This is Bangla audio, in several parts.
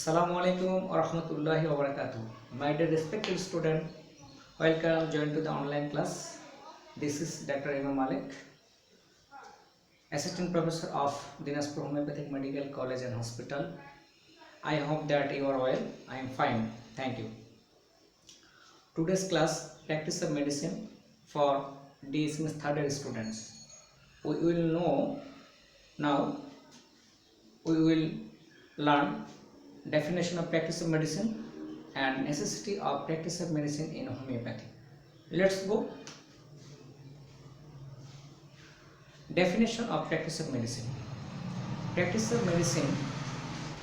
Assalamualaikum warahmatullahi wabarakatuh. My dear respected student, welcome join to the online class. This is Dr. Imam Malik, Assistant Professor of Dinaspur Homeopathic Medical College and Hospital. I hope that you are well. I am fine. Thank you. Today's class, practice of medicine for DSM's third year students. We will know now. We will learn definition of practice of medicine and necessity of practice of medicine in homeopathy. Let's go. Definition of practice of medicine. Practice of medicine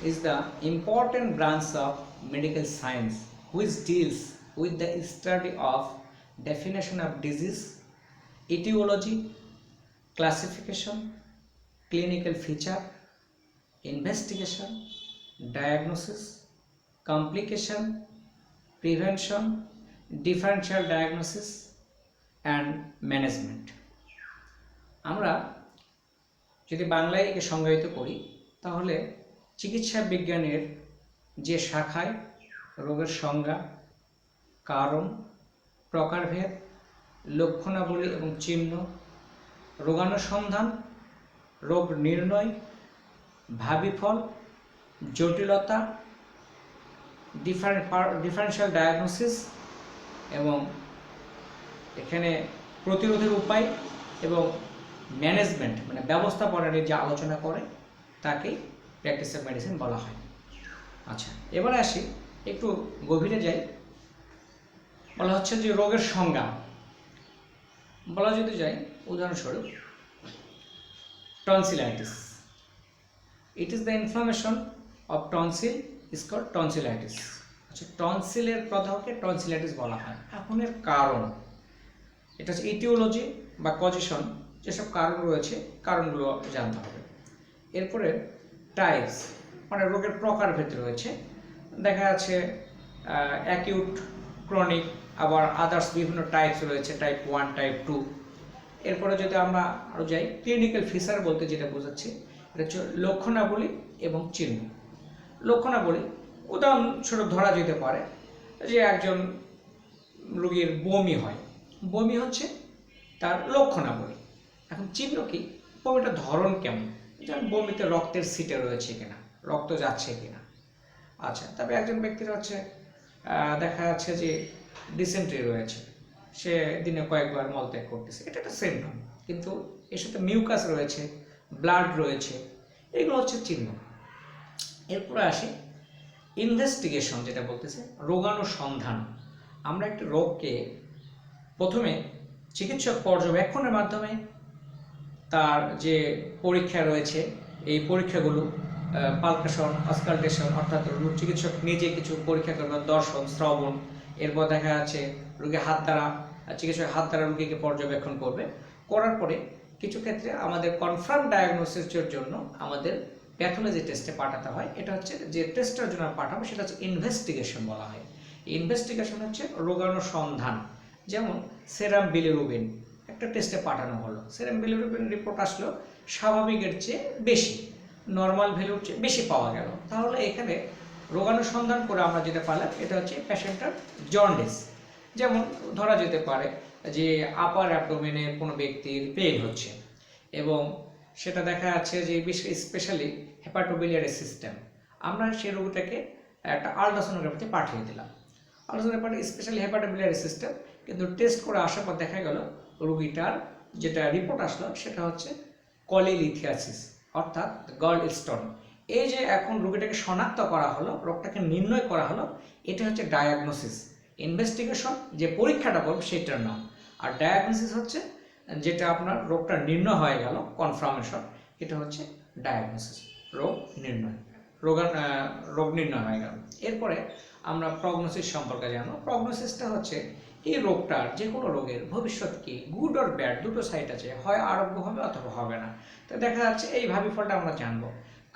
is the important branch of medical science which deals with the study of definition of disease, etiology, classification, clinical feature, investigation, diagnosis, complication, prevention, differential diagnosis and management. আমরা যদি বাংলায় একে সংজ্ঞায়িত করি তাহলে চিকিৎসা বিজ্ঞানের যে শাখায় রোগের সংজ্ঞা, কারণ, প্রকারভেদ, লক্ষণাবলী এবং চিহ্ন, রোগানুসন্ধান, রোগ নির্ণয়, ভাবিফল, জটিলতা, ডিফারেন্সিয়াল ডায়াগনোসিস এবং এখানে প্রতিরোধের উপায় এবং ম্যানেজমেন্ট মানে ব্যবস্থাপনার যে আলোচনা করে তাকেই প্র্যাকটিস অফ মেডিসিন বলা হয়। আচ্ছা, এবারে আসি একটু গভীরে যাই। বলা হচ্ছে যে রোগের সংজ্ঞা বলা যদি যায়, উদাহরণস্বরূপ tonsillitis. It is the inflammation of tonsil is called tonsillitis. আচ্ছা, টনসিলের প্রদাহকে টনসিলাইটিস বলা হয়। এখন এর কারণ, এটা হচ্ছে ইটিওলজি বা কজেশন, যেসব কারণ রয়েছে কারণগুলো জানতে হবে। এরপরে টাইপস মানে রোগের প্রকারভেদ রয়েছে, দেখা যাচ্ছে অ্যাকিউট, ক্রনিক, আবার আদার্স বিভিন্ন টাইপস রয়েছে, টাইপ 1, টাইপ 2। এরপরে যদি আমরা আরও যাই, ক্লিনিক্যাল ফিচার বলতে যেটা বোঝাচ্ছি এটা হচ্ছে লক্ষণাবলী এবং চিহ্ন। লক্ষণাবলী উদাহরণস্বরূপ ধরা যেতে পারে যে একজন রোগীর বমি হয়, বমি হচ্ছে তার লক্ষণাবলী। এখন চিহ্ন কি, বমিটার ধরন কেমন, যেমন বমিতে রক্তের সিটে রয়েছে কিনা, রক্ত যাচ্ছে কিনা। আচ্ছা, তবে একজন ব্যক্তির হচ্ছে দেখা যাচ্ছে যে ডিসেন্ট্রি রয়েছে, সে দিনে কয়েকবার মলত্যাগ করতেছে, এটা একটা সিম্পটম, কিন্তু এর সাথে মিউকাস রয়েছে, ব্লাড রয়েছে, এগুলো হচ্ছে চিহ্ন। এরপরে আসি ইনভেস্টিগেশন, যেটা বলতেছে রোগানুসন্ধান। আমরা একটি রোগকে প্রথমে চিকিৎসক পর্যবেক্ষণের মাধ্যমে তার যে পরীক্ষা রয়েছে এই পরীক্ষাগুলো পালপেশন, অস্কালটেশন, অর্থাৎ চিকিৎসক নিজে কিছু পরীক্ষা করবেন, দর্শন, শ্রবণ। এরপর দেখা যাচ্ছে রোগী হাত দ্বারা, চিকিৎসক হাত দ্বারা রোগীকে পর্যবেক্ষণ করবে, করার পরে কিছু ক্ষেত্রে আমাদের কনফার্ম ডায়াগনোসিসের জন্য আমাদের প্যাথোলজি টেস্টে পাঠাতে হয়। এটা হচ্ছে যে টেস্টের জন্য পাঠাবো সেটা হচ্ছে ইনভেস্টিগেশন বলা হয়। ইনভেস্টিগেশন হচ্ছে রোগানুসন্ধান। যেমন সেরাম বিলিরুবিন একটা টেস্টে পাঠানো হলো, সেরাম বিলিরুবিন রিপোর্ট আসলো স্বাভাবিকের চেয়ে বেশি, নর্মাল ভ্যালুর চেয়ে বেশি পাওয়া গেল, তাহলে এখানে রোগানুসন্ধান করে আমরা যেটা পেলাম এটা হচ্ছে পেশেন্টের জন্ডিস। যেমন ধরা যেতে পারে যে আপার অ্যাবডোমেনে কোনো ব্যক্তির পেইন হচ্ছে এবং সেটা দেখা যাচ্ছে যে স্পেশালি হেপাটোবিলিয়ারি সিস্টেম, আমরা সেই রোগীটাকে একটা আলট্রাসোনোগ্রাফিতে পাঠিয়ে দিলাম। আলট্রাসোনোগ্রাফি স্পেশালি হেপাটোবিলিয়ারি সিস্টেম, কিন্তু টেস্ট করে আসার পর দেখা গেল রোগীটার যেটা রিপোর্ট আসলো সেটা হচ্ছে কলিলিথিয়াসিস অর্থাৎ গল স্টোন। এই যে এখন রোগীটাকে শনাক্ত করা হলো, রোগটাকে নির্ণয় করা হলো, এটা হচ্ছে ডায়াগনোসিস। ইনভেস্টিগেশন যে পরীক্ষাটা করবে সেটার নাম, আর ডায়াগনোসিস হচ্ছে যেটা আপনার রোগটা নির্ণয় হয়ে গেল, কনফার্মেশন, এটা হচ্ছে ডায়াগনোসিস, রোগ নির্ণয়, রোগ নির্ণয় হয়ে গেল। এরপরে আমরা প্রগনোসিস সম্পর্কে জানবো। প্রগনোসিসটা হচ্ছে এই রোগটার, যে কোনো রোগের ভবিষ্যৎ কি, গুড অর ব্যাড, দুটো সাইড আছে, হয় আরোগ্য হবে অথবা হবে না। তো দেখা যাচ্ছে এই ভাবিফলটা আমরা জানবো।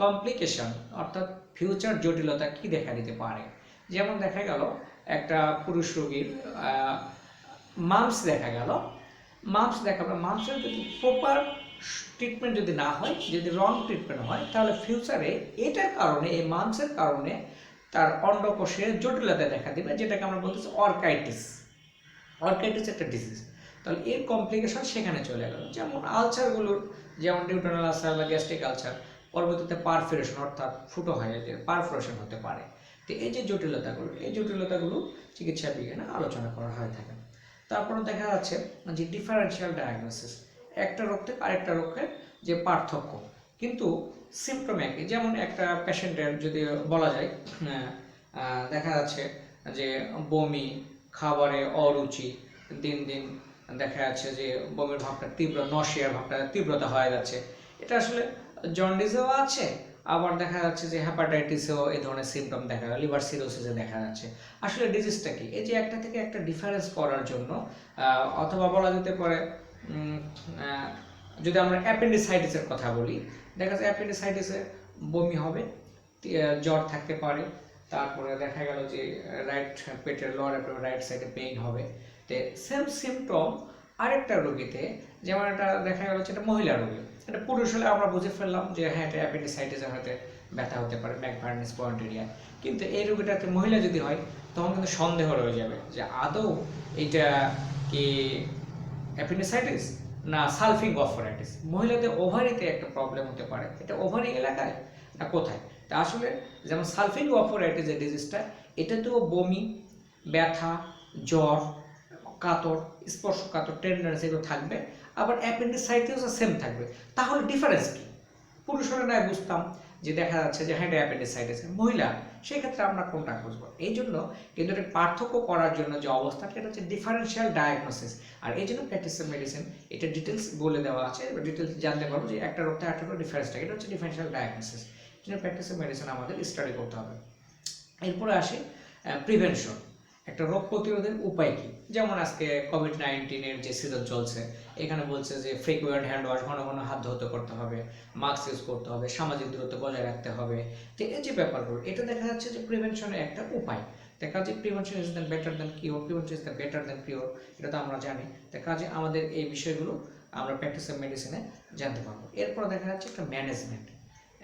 কমপ্লিকেশন অর্থাৎ ফিউচার জটিলতা কি দেখা দিতে পারে, যেমন দেখা গেল একটা পুরুষ রোগীর মাম্পস দেখা গেল, মাম্পসের যদি প্রপার ট্রিটমেন্ট যদি না হয়, যদি রং ট্রিটমেন্ট হয়, তাহলে ফিউচারে এটার কারণে, এই মাম্পসের কারণে তার অন্ডকোষে জটিলতা দেখা দিবে, যেটাকে আমরা বলতেছি অর্কাইটিস। অর্কাইটিস একটা ডিজিজ। তাহলে এর কমপ্লিকেশন সেখানে চলে গেল। যেমন আলসারগুলোর, যেমন ডিউটেনাল আলসার বা গ্যাস্ট্রিক আলসার, পরবর্তীতে পারফোরেশন অর্থাৎ ফুটো হয়ে যে পারফোরেশন হতে পারে। তো এই যে জটিলতাগুলো, এই জটিলতাগুলো চিকিৎসা বিজ্ঞানে আলোচনা করা হয়ে থাকে। তারপরে দেখা যাচ্ছে যে ডিফারেন্সিয়াল ডায়াগনোসিস, একটা রোগ থেকে আরেকটা রোগের যে পার্থক্য, কিন্তু সিমটম একই। যেমন একটা পেশেন্টের যদি বলা যায় দেখা যাচ্ছে যে বমি, খাবারে অরুচি, দিন দিন দেখা যাচ্ছে যে বমির ভাবটা তীব্র, নশিয়ার ভাবটা তীব্রতা হয়ে যাচ্ছে, এটা আসলে জন্ডিসেও আছে, আবার দেখা যাচ্ছে যে হ্যাপাটাইটিসেও এই ধরনের সিমটম দেখা যায়, লিভার সিরোসিসে দেখা যাচ্ছে। আসলে ডিজিজটা কি? এই যে একটা থেকে একটা ডিফারেন্স করার জন্য, অথবা বলা যেতে পারে যদি আমরা অ্যাপেন্ডিসাইটিসের কথা বলি, দেখা যাচ্ছে অ্যাপেন্ডিসাইটিসে বমি হবে, জ্বর থাকতে পারে, তারপরে দেখা গেল যে রাইট পেটের লোয়ার অ্যাবডোমেন রাইট সাইডে পেইন হবে। তো সেম সিমটম আরেকটা রোগীতে, যেমন এটা দেখা গেল যে এটা মহিলা রোগী, এটা পুরুষ হলে আমরা বুঝে ফেললাম যে হ্যাঁ এটা অ্যাপেন্ডিসাইটিসের হয়তো ব্যথা হতে পারে ম্যাকবার্নিস পয়েন্ট এরিয়া। কিন্তু এই রোগীটাতে মহিলা যদি হয়, তখন কিন্তু সন্দেহ রয়ে যাবে যে আদৌ এটা কি অ্যাপেন্ডিসাইটিস না সালফিং গফরাইটিস। মহিলাদের ওভারিতে একটা প্রবলেম হতে পারে, এটা ওভারি এলাকায় না কোথায়। তা আসলে যেমন সালফিং গফরাইটিস যে ডিজিজটা, এটাতেও বমি, ব্যথা, জ্বর, কাতর, স্পর্শকাতর টেন্ডারেন্সি এগুলো থাকবে, আবার অ্যাপেন্ডিসাইটিসও সেম থাকবে। তাহলে ডিফারেন্স কি? পুরুষ হলে নয় বুঝতাম যে দেখা যাচ্ছে যে হ্যাঁ এটা অ্যাপেন্ডিসাইটিস, মহিলা সেই ক্ষেত্রে আমরা কোনটা খুঁজবো? এই জন্য কিন্তু এটা পার্থক্য করার জন্য যে অবস্থাটা, এটা হচ্ছে ডিফারেন্সিয়াল ডায়াগনোসিস। আর এই জন্য প্র্যাকটিস অফ মেডিসিন এটা ডিটেলস বলে দেওয়া আছে, ডিটেলস জানতে পারবো যে একটা রোগ থেকে আরেকটা ডিফারেন্সটা, এটা হচ্ছে ডিফারেন্সিয়াল ডায়াগনোসিস। এই জন্য প্র্যাকটিস অফ মেডিসিন আমাদের স্টাডি করতে হবে। এরপরে আসে প্রিভেনশন, একটা রোগ প্রতিরোধের উপায় কি। যেমন আজকে কোভিড-19 যে সিজন চলছে, এখানে বলছে যে ফ্রিকুয়েন্ট হ্যান্ড ওয়াশ, ঘন ঘন হাত ধুতে করতে হবে, মাস্ক ইউজ করতে হবে, সামাজিক দূরত্ব বজায় রাখতে হবে। তো এই যে ব্যাপারগুলো, এটা দেখা যাচ্ছে যে প্রিভেনশনের একটা উপায়। তাই কাজে prevention is the better than cure, prevention is the better than cure, এটা তো আমরা জানি। তাই কাজে আমাদের এই বিষয়গুলো আমরা প্র্যাকটিস অফ মেডিসিনে জানতে পারবো। এরপর দেখা যাচ্ছে একটা ম্যানেজমেন্ট।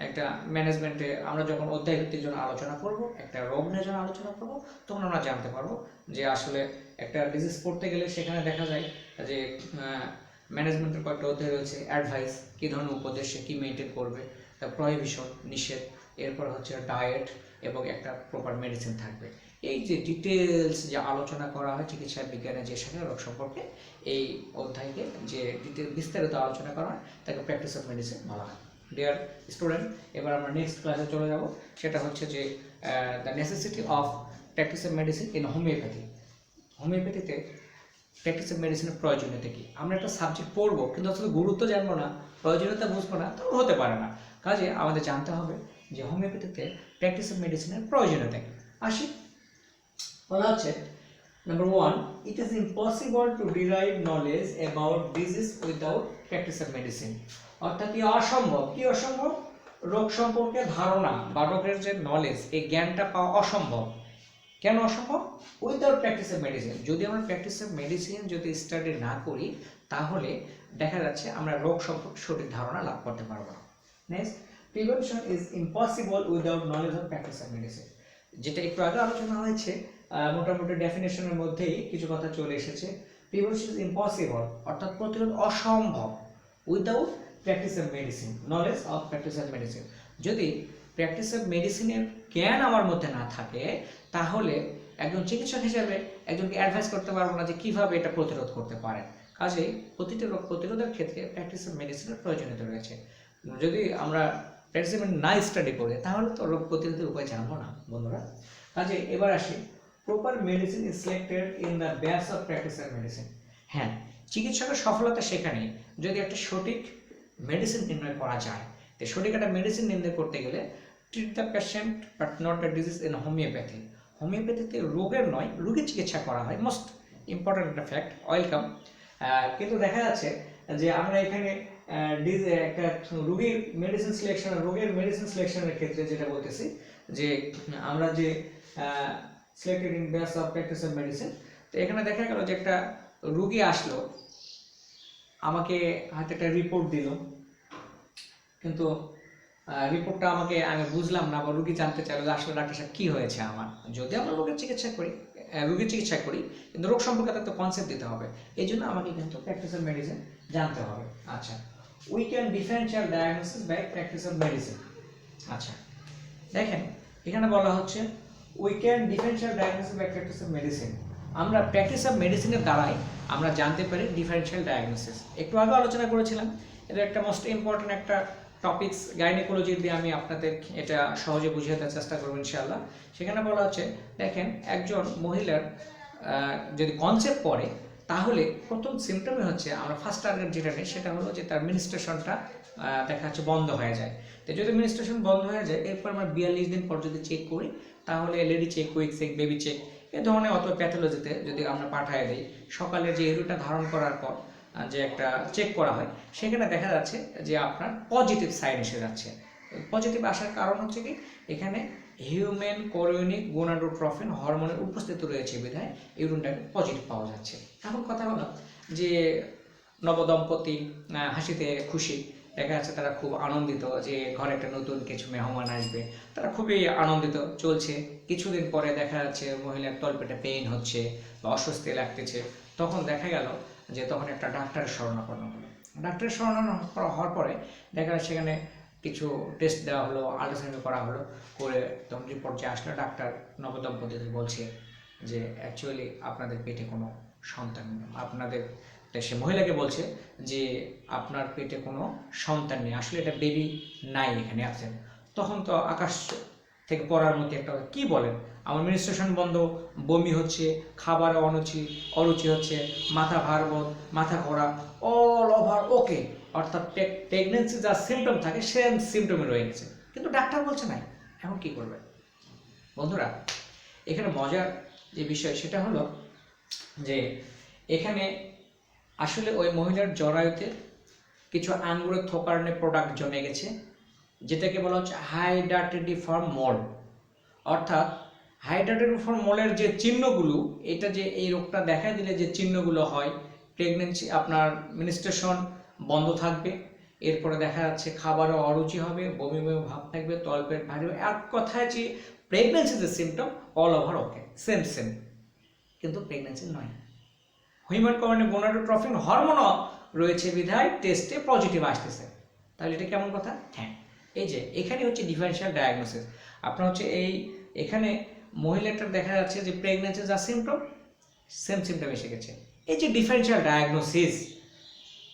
একটা ম্যানেজমেন্টে আমরা যখন অধ্যায় ভিত্তিক জন্য আলোচনা করব, একটা রোগ নিয়ে যখন আলোচনা করব, তখন আমরা জানতে পারবো যে আসলে একটা ডিজিজ পড়তে গেলে সেখানে দেখা যায় যে ম্যানেজমেন্টের কয়েকটা অধ্যায় রয়েছে। অ্যাডভাইস, কী ধরনের উপদেশ সে কী মেনটেন করবে, তার প্রহিবিশন, নিষেধ, এরপর হচ্ছে ডায়েট, এবং একটা প্রপার মেডিসিন থাকবে। এই যে ডিটেলস যে আলোচনা করা হয় চিকিৎসা বিজ্ঞানে যে সকল রোগ সম্পর্কে, এই অধ্যায়কে যে বিস্তারিত আলোচনা করা হয় তাকে প্র্যাকটিস অফ মেডিসিন বলা হয়। ডিয়ার স্টুডেন্ট, এবার আমরা নেক্সট ক্লাসে চলে যাব। সেটা হচ্ছে যে the necessity of practice of medicine in homoeopathy. হোমিওপ্যাথিতে প্র্যাকটিস অফ মেডিসিনের প্রয়োজনীয়তা কী। আমরা একটা সাবজেক্ট পড়বো কিন্তু আসলে গুরুত্ব জানবো না, প্রয়োজনীয়তা বুঝবো না, তো হতে পারে না। কাজে আমাদের জানতে হবে যে হোমিওপ্যাথিতে প্র্যাকটিস অফ মেডিসিনের প্রয়োজনীয়তা কী। আসি, বলা হচ্ছে Number 1, it is impossible to derive knowledge about disease without practice of medicine. অর্থাৎ কি অসম্ভব, কি অসম্ভব? রোগ সম্পর্কে ধারণা বা রোগের যে নলেজ, এই জ্ঞানটা পাওয়া অসম্ভব। কেন অসম্ভব? Without practice of medicine. যদি আমরা প্র্যাকটিস অফ মেডিসিন যদি স্টাডি না করি, তাহলে দেখা যাচ্ছে আমরা রোগ সম্পর্কে সঠিক ধারণা লাভ করতে পারবো না। Next, prevention is impossible without knowledge of practice of medicine. যেটা একটু আগে আলোচনা হয়েছে, মোটামুটি ডেফিনেশনের মধ্যেই কিছু কথা চলে এসেছে। প্রিভেনশন ইজ ইম্পসিবল, অর্থাৎ প্রতিরোধ অসম্ভব, without practice of medicine, knowledge of practice of medicine. যদি প্র্যাকটিস অফ মেডিসিনের জ্ঞান আমার মধ্যে না থাকে, তাহলে একজন চিকিৎসক হিসেবে একজনকে অ্যাডভাইস করতে পারবো না যে কীভাবে এটা প্রতিরোধ করতে পারে। কাজেই প্রতিটি রোগ প্রতিরোধের ক্ষেত্রে প্র্যাকটিস অফ মেডিসিনের প্রয়োজনীয়তা রয়েছে। যদি আমরা প্র্যাকটিস অফ মেডিসিন না স্টাডি করি, তাহলে তো রোগ প্রতিরোধের উপায় জানবো না বন্ধুরা। কাজে এবার আসি, proper medicine is selected in the base of practice of medicine. হ্যাঁ, চিকিৎসকের সফলতা সেখানেই যদি একটা সঠিক মেডিসিন নির্ণয় করা যায়। তো সঠিক একটা মেডিসিন নির্ণয় করতে গেলে treat the patient but not the disease in homoeopathy. হোমিওপ্যাথিতে রোগের নয়, রোগীর চিকিৎসা করা হয়, মোস্ট ইম্পর্ট্যান্ট একটা ফ্যাক্ট, ওয়েলকাম। কিন্তু দেখা যাচ্ছে যে আমরা এখানে একটা রোগের মেডিসিন সিলেকশনের ক্ষেত্রে যেটা বলতেছি যে আমরা যে selected in base of practice of medicine. তো এখানে দেখা গেল যে একটা রুগী আসলো, আমাকে হাতে একটা রিপোর্ট দিল, কিন্তু রিপোর্টটা আমাকে আমি বুঝলাম না বা রুগী জানতে চাইলো যে আসলে ডাক্তার সাহেব কী হয়েছে আমার। যদি আমরা রোগের চিকিৎসা করি, রোগীর চিকিৎসা করি, কিন্তু রোগ সম্পর্কে তো একটা কনসেপ্ট দিতে হবে। এই জন্য আমাকে কিন্তু প্র্যাকটিস অফ মেডিসিন জানতে হবে। আচ্ছা, we can differential diagnosis by practice of medicine. আচ্ছা দেখেন, এখানে বলা হচ্ছে we can differential diagnosis by practice of medicine. আমরা প্র্যাকটিস অফ মেডিসিনের দ্বারাই আমরা জানতে পারি ডিফারেন্সিয়াল ডায়াগনোসিস। একটু আগে আলোচনা করেছিলাম, এটা একটা মোস্ট ইম্পর্টেন্ট একটা টপিকস, গাইনোকোলজি দিয়ে আমি আপনাদের এটা সহজে বুঝিয়ে দেওয়ার চেষ্টা করবো ইনশাআল্লাহ। সেখানে বলা হচ্ছে, দেখেন একজন মহিলার যদি কনসেপ্ট পড়ে, তাহলে প্রথম সিমটমই হচ্ছে, আমরা ফার্স্ট টার্গেট যেটা নেই সেটা হলো যে তার মিনিস্ট্রেশনটা দেখা যাচ্ছে বন্ধ হয়ে যায়। তো যদি মিনিস্ট্রেশন বন্ধ হয়ে যায়, এরপর আমরা 42 দিন পর যদি চেক করি, তাহলে lady check, quick check, baby check এই ধরনের অত প্যাথোলজিতে যদি আমরা পাঠিয়ে দিই, সকালে যে ইউরিনটা ধারণ করার পর যে একটা চেক করা হয়, সেখানে দেখা যাচ্ছে যে আপনার পজিটিভ সাইন এসে যাচ্ছে। পজিটিভ আসার কারণ হচ্ছে কি, এখানে হিউম্যান কোরিওনিক গোনাডোট্রফিন হরমোনের উপস্থিতি রয়েছে বিধায় ইউরিনটাকে পজিটিভ পাওয়া যাচ্ছে। এখন কথা হলো যে নবদম্পতি হাসিতে খুশি, দেখা যাচ্ছে তারা খুব আনন্দিত যে ঘরে একটা নতুন কিছু মেহমান আসবে, তারা খুবই আনন্দিত চলছে। কিছুদিন পরে দেখা যাচ্ছে মহিলার তলপেটে পেইন হচ্ছে বা অস্বস্তি লাগতেছে, তখন দেখা গেল যে তখন একটা ডাক্তারের শরণাপন্ন হলো। ডাক্তারের শরণাপন্ন হওয়ার পরে দেখা যাচ্ছে সেখানে কিছু টেস্ট দেওয়া হলো, আল্ট্রাসাউন্ড করা হলো, করে তখন রিপোর্ট যে আসলো, ডাক্তার নবদম্পতিদের বলছে যে অ্যাকচুয়ালি আপনাদের পেটে কোনো সন্তান নেই। আপনাদের সে মহিলাকে বলছে যে আপনার পেটে কোনো সন্তান নেই, আসলে এটা বেবি নাই, এখানে আছেন। তখন তো আকাশ থেকে পড়ার মতো একটা, কি বলেন, আমার মিনিস্ট্রেশন বন্ধ, বমি হচ্ছে, খাবারে অরুচি হচ্ছে, মাথা ভারবোধ, মাথা ঘোরা, অল ওভার ওকে, অর্থাৎ প্রেগনেন্সি যা সিমটম থাকে সেম সিমটমে রয়ে গেছে, কিন্তু ডাক্তার বলছে নাই। এখন কি করবে বন্ধুরা? এখানে মজার যে বিষয় সেটা হলো যে এখানে আসলে ওই মহিলার জরায়ুতে কিছু আঙ্গুরের থোকারণে প্রোডাক্ট জমে গেছে, যেটাকে বলা হচ্ছে হাইড্রাটেডিফর্ম মোল। অর্থাৎ হাইড্রাটেডিফর্ম মোলের যে চিহ্নগুলো, এটা যে এই রোগটা দেখা দিলে যে চিহ্নগুলো হয়, প্রেগনেন্সি আপনার মিনিস্ট্রেশন বন্ধ থাকবে, এরপরে দেখা যাচ্ছে খাবারও অরুচি হবে, বমি বমি ভাব থাকবে, তলপেট ভারী হবে, এক কথায় যে প্রেগনেন্সি যে সিমটম অল ওভার ওকে, সেম সেম, কিন্তু প্রেগনেন্সি নয়। হিউম্যান কোরিওনিক গোনাডোট্রফিন হরমোনও রয়েছে বিধায় টেস্টে পজিটিভ আসতেছে। তাহলে এটা কেমন কথা? হ্যাঁ, এই যে এখানে হচ্ছে ডিফারেন্সিয়াল ডায়াগনোসিস। আপনার হচ্ছে এখানে মহিলাটার দেখা যাচ্ছে যে প্রেগনেন্সি যা সিমটম সেম সিমটম এসে গেছে, এই যে ডিফারেন্সিয়াল ডায়াগনোসিস।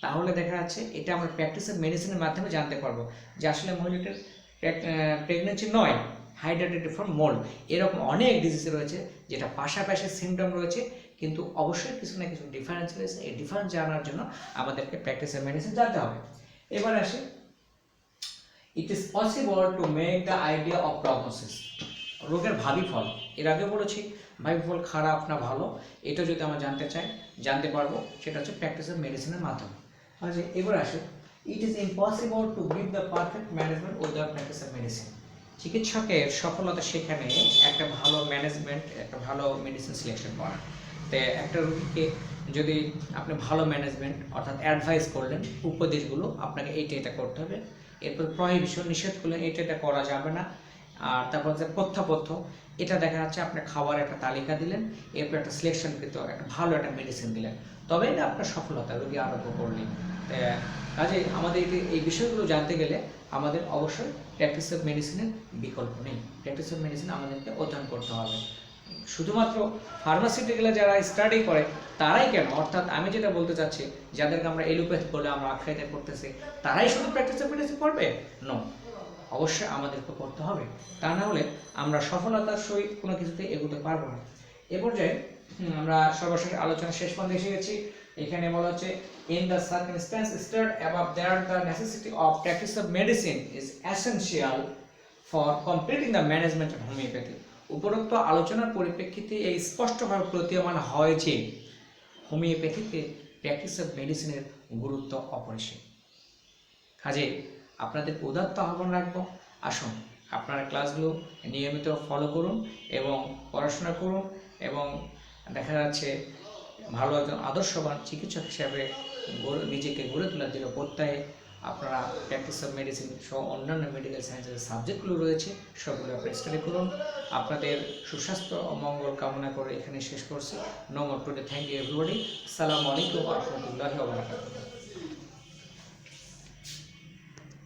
তাহলে দেখা যাচ্ছে এটা আমরা প্র্যাকটিস অফ মেডিসিনের মাধ্যমে জানতে পারবো যে আসলে মহিলাটার প্রেগনেন্সি নয়, হাইড্রাটেডিফর্ম মোল। এরকম অনেক ডিজিজ রয়েছে যেটা পাশাপাশি সিমটম রয়েছে, কিন্তু অবশ্যই কিছু না কিছু ডিফারেন্স রয়েছে। এই ডিফারেন্স জানার জন্য আমাদেরকে প্র্যাকটিস অফ মেডিসিন জানতে হবে। এবার আসে, it is possible to make the idea of prognosis. রোগের ভাবি ফল, এর আগে বলেছি ভাবি ফল খারাপ না ভালো, এটা যদি আমরা জানতে পারবো, সেটা হচ্ছে প্র্যাকটিস অফ মেডিসিনের মাধ্যমে। আচ্ছা এবার আসে, it is impossible to give the perfect management without practice of medicine. চিকিৎসকের সফলতা সেখানে একটা ভালো ম্যানেজমেন্ট, একটা ভালো মেডিসিন সিলেকশন করা। তো একটা রোগীকে যদি আপনি ভালো ম্যানেজমেন্ট অর্থাৎ অ্যাডভাইস করলেন, উপদেশগুলো আপনাকে এটা করতে হবে, এরপর প্রহিবিশন নিষেধ করলেন এটা করা যাবে না, আর তারপর হচ্ছে পথ্যাপথ্য, এটা দেখা যাচ্ছে আপনি খাওয়ার একটা তালিকা দিলেন, এরপর একটা সিলেকশনকৃত একটা ভালো একটা মেডিসিন দিলেন, তবেই না আপনার সফলতা রোগী আরোগ্য করলেন। কাজে আমাদের এই বিষয়গুলো জানতে গেলে আমাদের অবশ্যই প্র্যাকটিস অফ মেডিসিনের বিকল্প নেই। প্র্যাকটিস অফ মেডিসিন আমাদেরকে অধ্যয়ন করতে হবে। শুধুমাত্র ফার্মাসিউটিক্যালে যারা স্টাডি করে তারাই কেন, অর্থাৎ আমি যেটা বলতে চাচ্ছি, যাদেরকে আমরা এলোপ্যাথি বলে আমরা আখ্যায়িত করতেছি, তারাই শুধু প্র্যাকটিস অফ মেডিসিন করবে? নো, অবশ্যই আমাদেরকে করতে হবে, তা না হলে আমরা সফলতার সহিত কোনো কিছুতে এগোতে পারবো না। এ পর্যায়ে আমরা সর্বশেষ আলোচনা শেষ পর্যন্ত এসে গেছি। এখানে বলা হচ্ছে, in the circumstance stated above there the necessity of practice of medicine is essential for completing the management of homeopathy. উপরোক্ত আলোচনার পরিপ্রেক্ষিতে এই স্পষ্টভাবে প্রতীয়মান হয় যে হোমিওপ্যাথিতে প্র্যাকটিস অফ মেডিসিনের গুরুত্ব অপরিসীম। কাজে আপনাদের উদাত্ত আহ্বান রাখবো, আসুন আপনারা ক্লাসগুলো নিয়মিত ফলো করুন এবং পড়াশোনা করুন, এবং দেখা যাচ্ছে ভালো একজন আদর্শবান চিকিৎসক হিসাবে নিজেকে গড়ে তোলার দৃঢ় প্রত্যয়ে আপনারা প্র্যাকটিস অফ মেডিসিন সহ অন্যান্য মেডিকেল সায়েন্সের সাবজেক্টগুলো রয়েছে, সবগুলো আপনারা স্টাডি করুন। আপনাদের সুস্বাস্থ্য ও মঙ্গল কামনা করে এখানে শেষ করছি। No more today, thank you everybody. আসসালামু আলাইকুম ওয়া রাহমাতুল্লাহি ওয়া বারাকাতুহু।